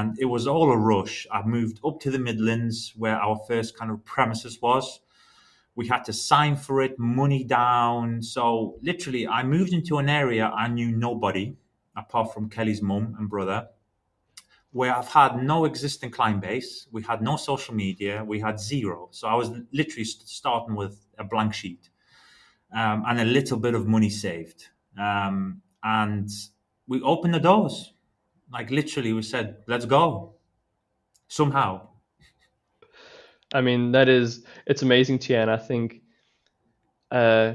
and it was all a rush. I moved up to the Midlands where our first kind of premises was. We had to sign for it, money down. So literally, I moved into an area I knew nobody apart from Kelly's mum and brother, where I've had no existing client base. We had no social media. We had zero. So I was literally starting with a blank sheet, and a little bit of money saved. And we opened the doors. Like literally, we said, let's go somehow. I mean, it's amazing to hear, and I think uh,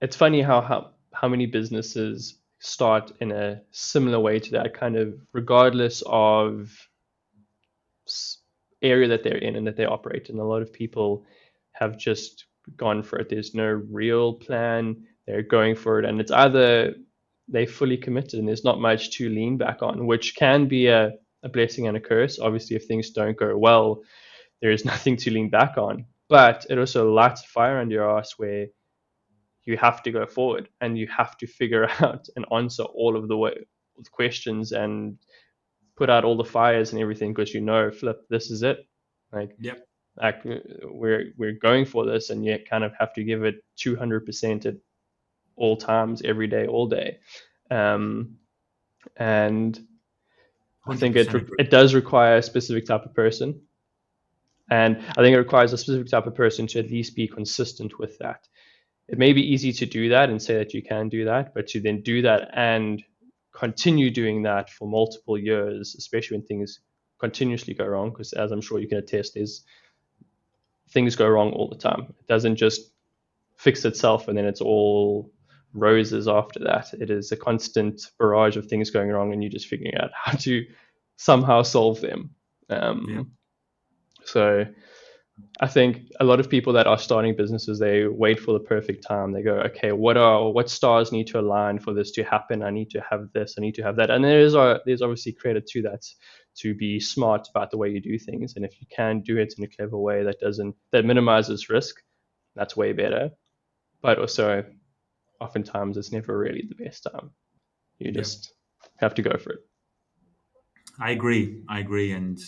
it's funny how many businesses start in a similar way to that, kind of regardless of area that they're in and that they operate in. A lot of people have just gone for it. There's no real plan. They're going for it, and it's either they fully committed and there's not much to lean back on, which can be a blessing and a curse. Obviously, if things don't go well, there is nothing to lean back on. But it also lights a fire under your ass where you have to go forward and you have to figure out and answer all of the questions and put out all the fires and everything, because flip, this is it. Like, Yep. like we're going for this, and you kind of have to give it 200% at all times, every day, all day. Um, and I think 100% agree. it does require a specific type of person, and I think it requires a specific type of person to at least be consistent with that. It may be easy to do that and say that you can do that, but to then do that and continue doing that for multiple years, especially when things continuously go wrong, because as I'm sure you can attest, there's things go wrong all the time. It doesn't just fix itself and then it's all roses after that. It is a constant barrage of things going wrong, and you're just figuring out how to somehow solve them. Yeah. So I think a lot of people that are starting businesses, they wait for the perfect time. They go, okay, what stars need to align for this to happen? I need to have this, I need to have that. And there's obviously credit to that, to be smart about the way you do things. And if you can do it in a clever way that minimizes risk, that's way better. But also oftentimes it's never really the best time. You Yeah. just have to go for it. I agree. I agree. And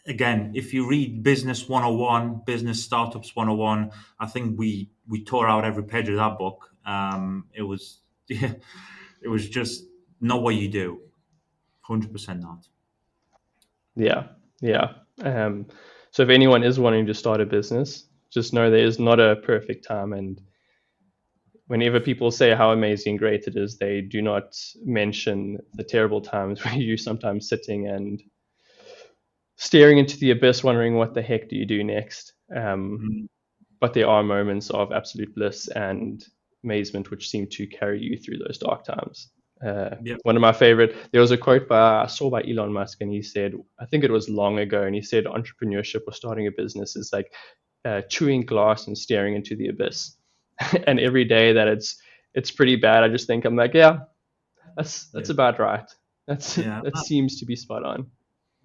again, if you read Business 101, Business Startups 101, I think we tore out every page of that book. It was it was just know what you do. 100% not. Yeah, yeah. So if anyone is wanting to start a business, just know there is not a perfect time. And whenever people say how amazing great it is, they do not mention the terrible times where you're sometimes sitting and staring into the abyss, wondering what the heck do you do next. Mm, But there are moments of absolute bliss and amazement which seem to carry you through those dark times. yeah. One of my favorite, there was a quote I saw by Elon Musk, and he said, I think it was long ago, and he said entrepreneurship or starting a business is like chewing glass and staring into the abyss. And every day that it's pretty bad, I just think, I'm like, yeah, that's Yeah. about right. That's Yeah. that seems to be spot on.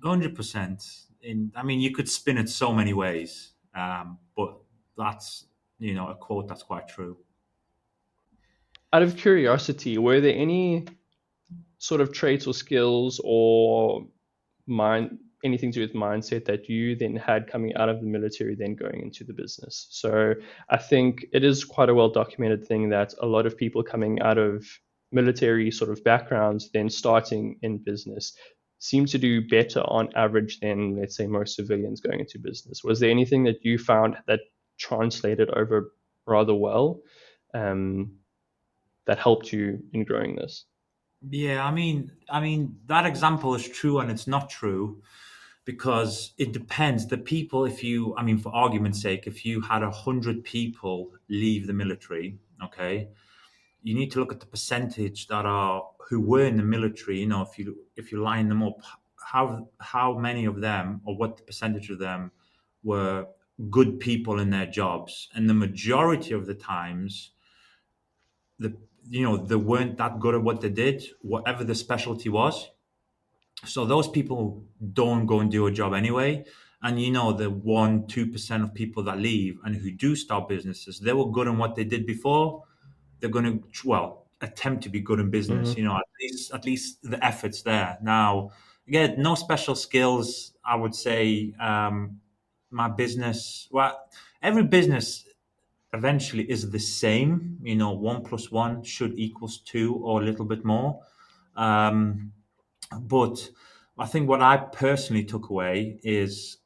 100%. In I mean, you could spin it so many ways, but that's a quote that's quite true. Out of curiosity, were there any sort of traits or skills or mind anything to do with mindset that you then had coming out of the military, then going into the business? So I think it is quite a well documented thing that a lot of people coming out of military sort of backgrounds, then starting in business, seem to do better on average than, let's say, most civilians going into business. Was there anything that you found that translated over rather well, um, that helped you in growing this? Yeah, I mean that example is true and it's not true because it depends. The people, if you, I mean, for argument's sake, if you had 100 people leave the military, okay, you need to look at the percentage that are who were in the military. If you line them up, how many of them or what the percentage of them were good people in their jobs, and the majority of the times the they weren't that good at what they did, whatever the specialty was. So those people don't go and do a job anyway. And the 1-2% of people that leave and who do start businesses, they were good in what they did before. They're going to, well, attempt to be good in business. Hmm. At least the effort's there. Now, again, no special skills. I would say my business. Well, every business eventually is the same. You know, one plus one should equals two or a little bit more. Um, but I think what I personally took away is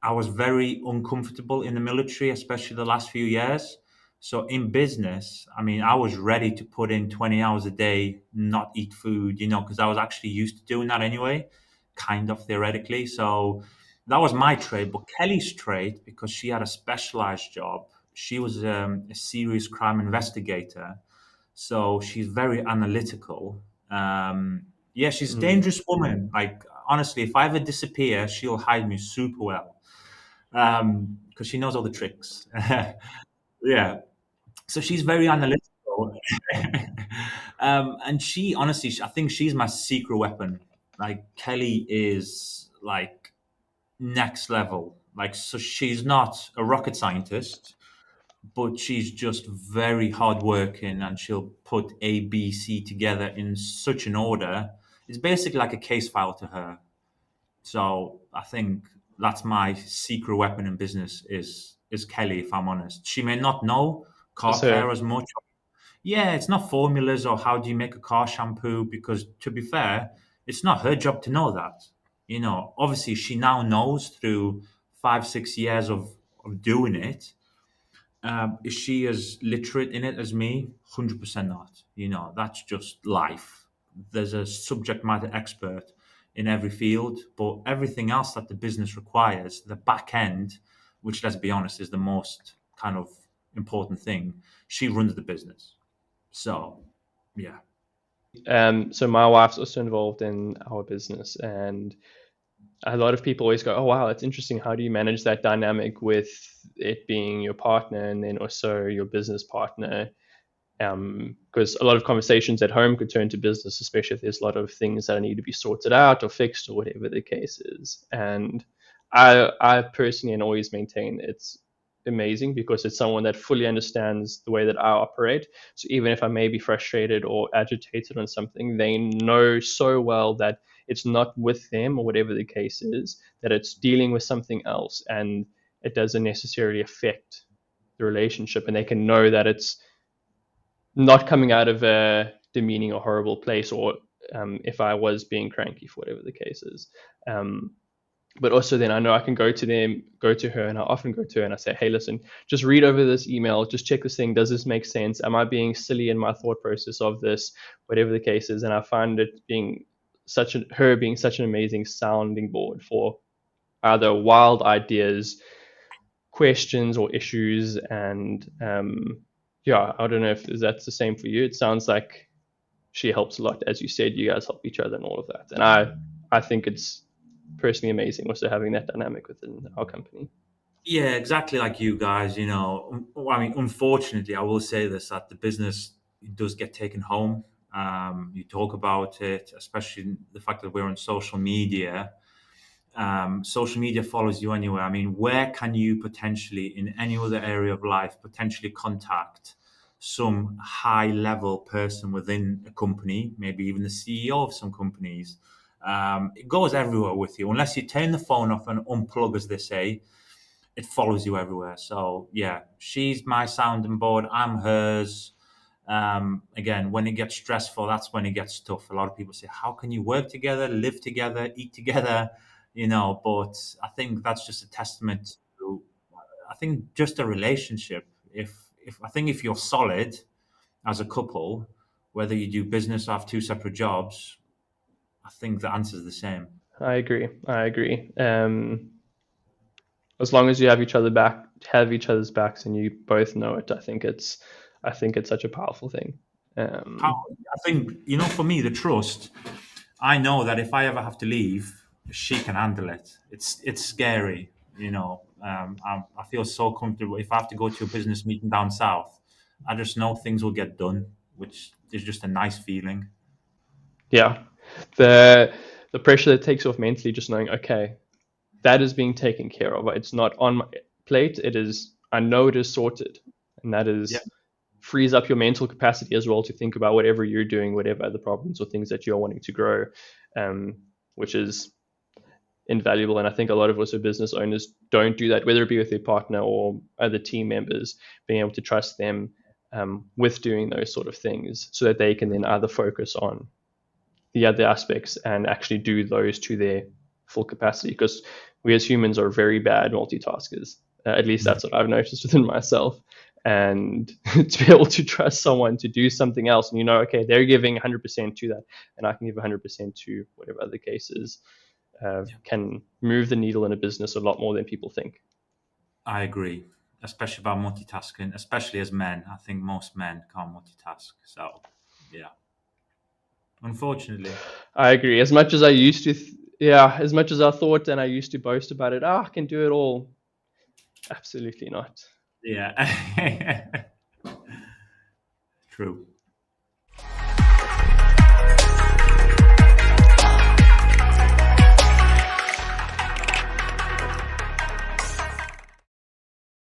I was very uncomfortable in the military, especially the last few years. So in business, I mean, I was ready to put in 20 hours a day, not eat food, you know, because I was actually used to doing that anyway, kind of theoretically. So that was my trade. But Kelly's trade, because she had a specialized job, she was a serious crime investigator. So she's very analytical. Yeah, she's a Mm. dangerous woman. Like, honestly, if I ever disappear, she'll hide me super well because she knows all the tricks. Yeah, so she's very analytical, and she honestly, I think she's my secret weapon. Like Kelly is like next level. Like, so she's not a rocket scientist, but she's just very hardworking, and she'll put A, B, C together in such an order. It's basically like a case file to her. So I think that's my secret weapon in business is Kelly, if I'm honest. She may not know car Just care her. as much. Yeah, it's not formulas or how do you make a car shampoo, because to be fair, it's not her job to know that. You know, obviously she now knows through 5, 6 years of doing it. Is she as literate in it as me? 100% not. You know, that's just life. There's a subject matter expert in every field, but everything else that the business requires, the back end, which let's be honest is the most kind of important thing, she runs the business. So, yeah. So my wife's also involved in our business, and a lot of people always go, "Oh wow, that's interesting. How do you manage that dynamic with it being your partner and then also your business partner?" Because a lot of conversations at home could turn to business, especially if there's a lot of things that need to be sorted out or fixed or whatever the case is. And I personally and always maintain it's amazing because it's someone that fully understands the way that I operate. So even if I may be frustrated or agitated on something, they know so well that it's not with them or whatever the case is, that it's dealing with something else and it doesn't necessarily affect the relationship. And they can know that it's not coming out of a demeaning or horrible place, or if I was being cranky for whatever the case is. Um, but also then I know I can go to her, and I often go to her and I say, hey, listen, just read over this email, just check this thing. Does this make sense? Am I being silly in my thought process of this? Whatever the case is. And I find it being her being such an amazing sounding board for either wild ideas, questions, or issues. And yeah, I don't know if that's the same for you. It sounds like she helps a lot. As you said, you guys help each other and all of that. And I think it's personally amazing also having that dynamic within our company. Yeah, exactly like you guys. You know, I mean, unfortunately, I will say this that the business does get taken home. You talk about it, especially the fact that we're on social media. Social media follows you anywhere. I mean, where can you potentially, in any other area of life, potentially contact some high level person within a company, maybe even the CEO of some companies? It goes everywhere with you. Unless you turn the phone off and unplug, as they say, it follows you everywhere. So yeah, she's my sounding board. I'm hers. Again, when it gets stressful, that's when it gets tough. A lot of people say, "How can you work together, live together, eat together?" You know, but I think that's just a testament to, I think, just a relationship. If I think if you're solid as a couple, whether you do business or have two separate jobs, I think the answer is the same. I agree. I agree. As long as you have have each other's backs, and you both know it, I think it's such a powerful thing. How, Um, I think, you know, for me, the trust. I know that if I ever have to leave, she can handle it. It's scary, you know. I feel so comfortable. If I have to go to a business meeting down south, I just know things will get done, which is just a nice feeling. yeah, the the pressure that takes off mentally, just knowing, okay, that is being taken care of. It's not on my plate. It is. I know it is sorted, and that Yeah, is frees up your mental capacity as well to think about whatever you're doing, whatever other problems or things that you're wanting to grow. Um, which is invaluable. And I think a lot of also business owners don't do that, whether it be with their partner or other team members, being able to trust them with doing those sort of things so that they can then either focus on the other aspects and actually do those to their full capacity. Because we as humans are very bad multitaskers. At least that's what I've noticed within myself. And to be able to trust someone to do something else, and okay, they're giving 100% to that, and I can give 100% to whatever other cases, can move the needle in a business a lot more than people think. I agree, especially about multitasking, especially as men. I think most men can't multitask. So, yeah, unfortunately. I agree. As much as I used to, yeah, as much as I thought and I used to boast about it, I can do it all. Absolutely not. Yeah. True.